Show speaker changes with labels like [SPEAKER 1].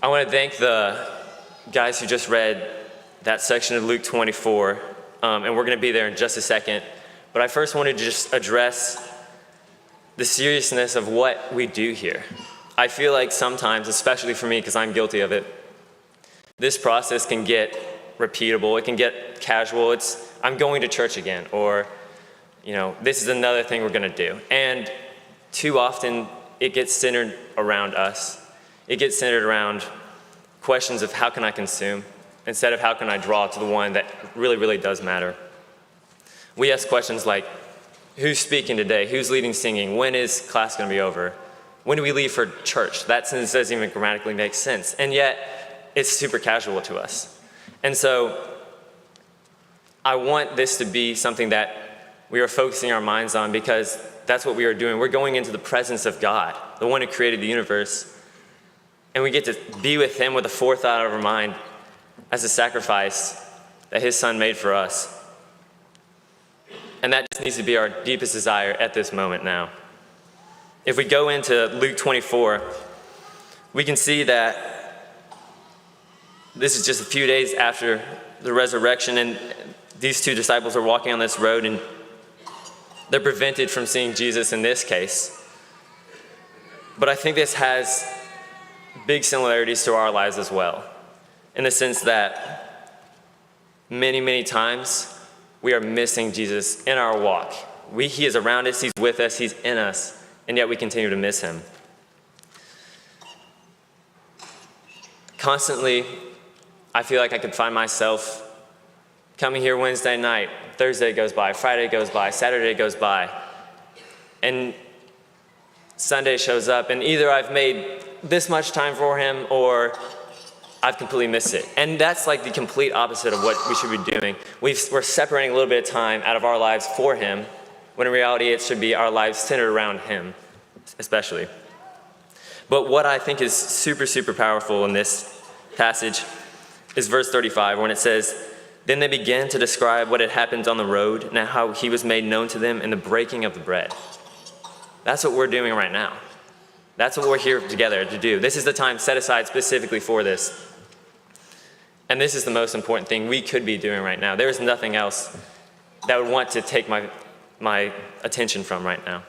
[SPEAKER 1] I want to thank the guys who just read that section of Luke 24, and we're going to be there in just a second. But I first wanted to just address the seriousness of what we do here. I feel like sometimes, especially for me, because I'm guilty of it, this process can get repeatable. It can get casual. I'm going to church again, or, this is another thing we're going to do. And too often, it gets centered around us. It gets centered around questions of how can I consume, instead of how can I draw to the one that really, really does matter. We ask questions like, who's speaking today? Who's leading singing? When is class going to be over? When do we leave for church? That sentence doesn't even grammatically make sense. And yet, it's super casual to us. And so, I want this to be something that we are focusing our minds on, because that's what we are doing. We're going into the presence of God, the one who created the universe. And we get to be with him with a forethought of our mind as a sacrifice that his son made for us. And that just needs to be our deepest desire at this moment now. If we go into Luke 24, we can see that this is just a few days after the resurrection, and these two disciples are walking on this road, and they're prevented from seeing Jesus in this case. But I think this has big similarities to our lives as well, in the sense that many, many times we are missing Jesus in our walk. He is around us, he's with us, he's in us, and yet we continue to miss him. Constantly, I feel like I could find myself coming here Wednesday night, Thursday goes by, Friday goes by, Saturday goes by, and Sunday shows up, and either I've made this much time for him, or I've completely missed it. And that's like the complete opposite of what we should be doing. We're separating a little bit of time out of our lives for him, when in reality it should be our lives centered around him, especially. But what I think is super, super powerful in this passage is verse 35, when it says, "Then they began to describe what had happened on the road, and how he was made known to them in the breaking of the bread." That's what we're doing right now. That's what we're here together to do. This is the time set aside specifically for this. And this is the most important thing we could be doing right now. There is nothing else that would want to take my attention from right now.